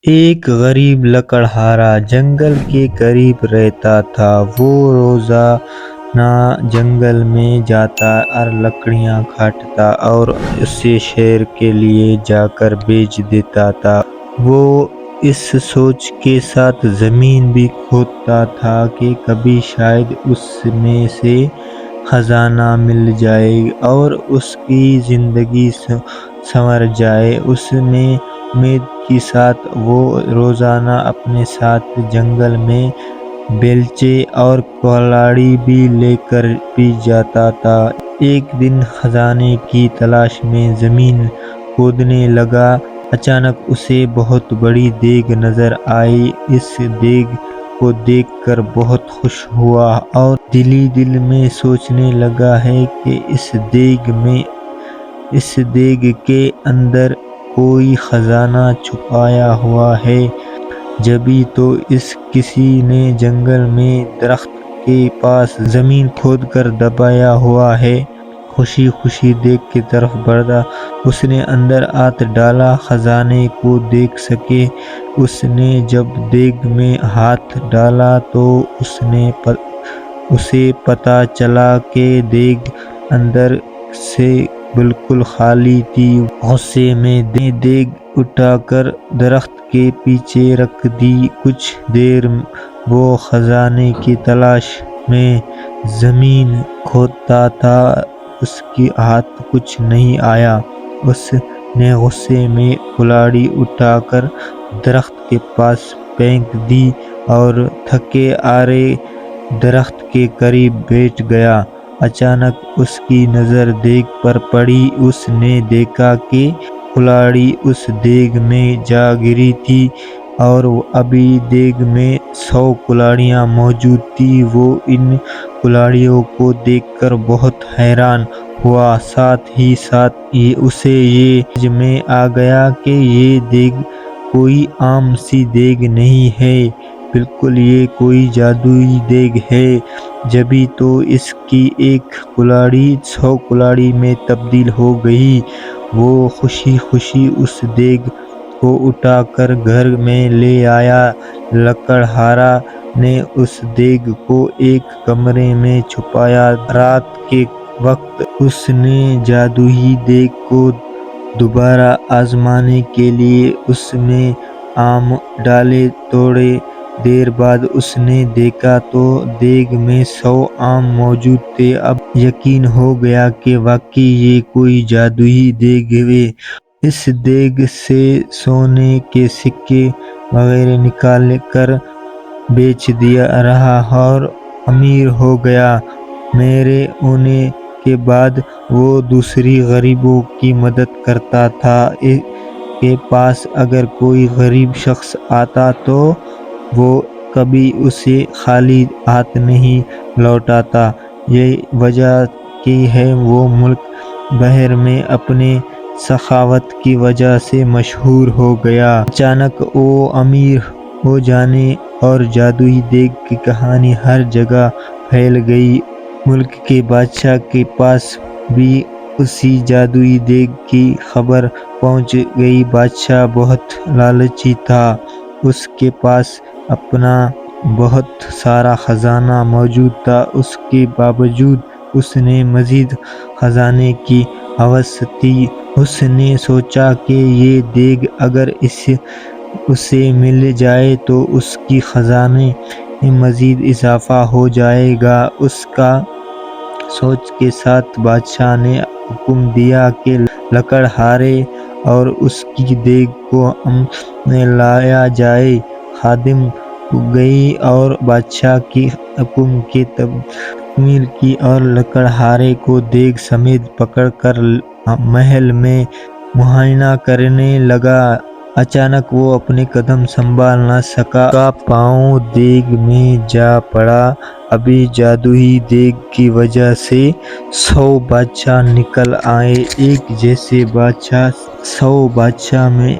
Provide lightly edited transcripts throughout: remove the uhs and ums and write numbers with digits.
ایک غریب لکڑہارا جنگل کے قریب رہتا تھا۔ وہ روزانہ جنگل میں جاتا اور لکڑیاں کاٹتا اور اسے شہر کے لیے جا کر بیچ دیتا تھا۔ وہ اس سوچ کے ساتھ زمین بھی کھودتا تھا کہ کبھی شاید اس میں سے خزانہ مل جائے اور اس کی زندگی سنور جائے۔ اس امید کے ساتھ وہ روزانہ اپنے ساتھ جنگل میں بیلچے اور کلاڑی بھی لے کر بھی جاتا تھا۔ ایک دن خزانے کی تلاش میں زمین کھودنے لگا۔ اچانک اسے بہت بڑی دیگ نظر آئی۔ اس دیگ کو دیکھ کر بہت خوش ہوا اور دل ہی دل میں سوچنے لگا کہ اس دیگ کے اندر کوئی خزانہ چھپایا ہوا ہے۔ جبھی تو کسی نے جنگل میں درخت کے پاس زمین کھود کر دبایا ہوا ہے۔ خوشی خوشی دیگ کی طرف بڑھا۔ اس نے اندر ہاتھ ڈالا، خزانے کو دیکھ سکے۔ اس نے جب دیگ میں ہاتھ ڈالا تو اسے پتہ چلا کہ دیگ اندر سے بالکل خالی تھی۔ غصے میں دیگ اٹھا کر درخت کے پیچھے رکھ دی۔ کچھ دیر وہ خزانے کی تلاش میں زمین کھودتا تھا، اس کے ہاتھ کچھ نہیں آیا۔ اس نے غصے میں کلاڑی اٹھا کر درخت کے پاس پھینک دی اور تھکے ہارے درخت کے قریب بیٹھ گیا۔ اچانک اس کی نظر دیگ پر پڑی۔ اس نے دیکھا کہ کلاڑی اس دیگ میں جا گری تھی اور ابھی دیگ میں 100 کلاڑیاں موجود تھیں۔ وہ ان کلاڑیوں کو دیکھ کر بہت حیران ہوا۔ ساتھ ہی ساتھ اسے یہ سمجھ میں آ گیا کہ یہ دیگ کوئی عام سی دیگ نہیں ہے، بالکل یہ کوئی جادوئی دیگ ہے۔ جبھی تو اس کی ایک کلاڑی 100 کلاڑی میں تبدیل ہو گئی۔ وہ خوشی خوشی اس دیگ کو اٹھا کر گھر میں لے آیا۔ لکڑہارا نے اس دیگ کو ایک کمرے میں چھپایا۔ رات کے وقت اس نے جادوئی دیگ کو دوبارہ آزمانے کے لیے اس میں آم ڈالے۔ تھوڑی دیر بعد اس نے دیکھا تو دیگ میں 100 آم موجود تھے۔ اب یقین ہو گیا کہ واقعی یہ کوئی جادوئی دیگ ہے۔ اس دیگ سے سونے کے سکے وغیرہ نکال کر بیچ دیا رہا اور امیر ہو گیا۔ میرے ہونے کے بعد وہ دوسرے غریبوں کی مدد کرتا تھا۔ کے پاس اگر کوئی غریب شخص آتا تو وہ کبھی اسے خالی ہاتھ نہیں لوٹاتا۔ یہ وجہ کہ وہ ملک بھر میں اپنے سخاوت کی وجہ سے مشہور ہو گیا۔ اچانک وہ امیر ہو جانے اور جادوئی دیگ کی کہانی ہر جگہ پھیل گئی۔ ملک کے بادشاہ کے پاس بھی اسی جادوئی دیگ کی خبر پہنچ گئی۔ بادشاہ بہت لالچی تھا۔ اس کے پاس اپنا بہت سارا خزانہ موجود تھا۔ اس کے باوجود اس نے مزید خزانے کی ہوس تھی۔ اس نے سوچا کہ یہ دیگ اگر اسے مل جائے تو اس کے خزانے میں مزید اضافہ ہو جائے گا۔ اس کا سوچ کے ساتھ بادشاہ نے حکم دیا کہ لکڑہارے اور اس کی دیگ کو امن میں لایا جائے۔ خادم گئے اور بادشاہ کے حکم کی تکمیل کی اور لکڑہارے کو دیگ سمیت پکڑ کر محل میں معائنہ کرنے لگا۔ اچانک وہ اپنے قدم سنبھال نہ سکا۔ اس کا پاؤں دیگ میں جا پڑا۔ ابھی جادوئی دیگ کی وجہ سے 100 بادشاہ نکل آئے، ایک جیسے بادشاہ۔ 100 بادشاہ میں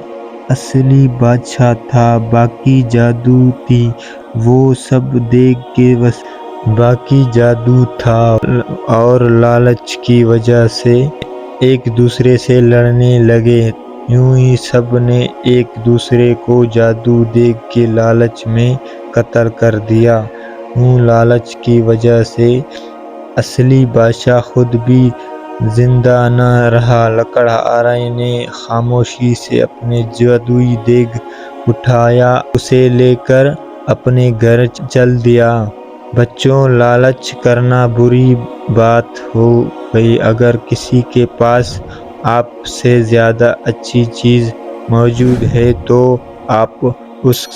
اصلی بادشاہ تھا، باقی جادو تھی۔ وہ سب دیگ کے باقی جادو تھا اور لالچ کی وجہ سے ایک دوسرے سے لڑنے لگے۔ یوں ہی سب نے ایک دوسرے کو جادو دیگ کے لالچ میں قتل کر دیا۔ یوں لالچ کی وجہ سے اصلی بادشاہ خود بھی زندہ نہ رہا۔ لکڑہارے نے خاموشی سے اپنے جادوئی دیگ اٹھایا، اسے لے کر اپنے گھر چل دیا۔ بچوں، لالچ کرنا بری بات ہو گئی۔ اگر کسی کے پاس آپ سے زیادہ اچھی چیز موجود ہے تو آپ اس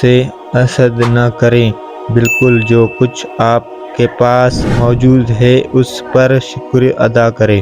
سے حسد نہ کریں، بلکہ جو کچھ آپ کے پاس موجود ہے اس پر شکر ادا کریں۔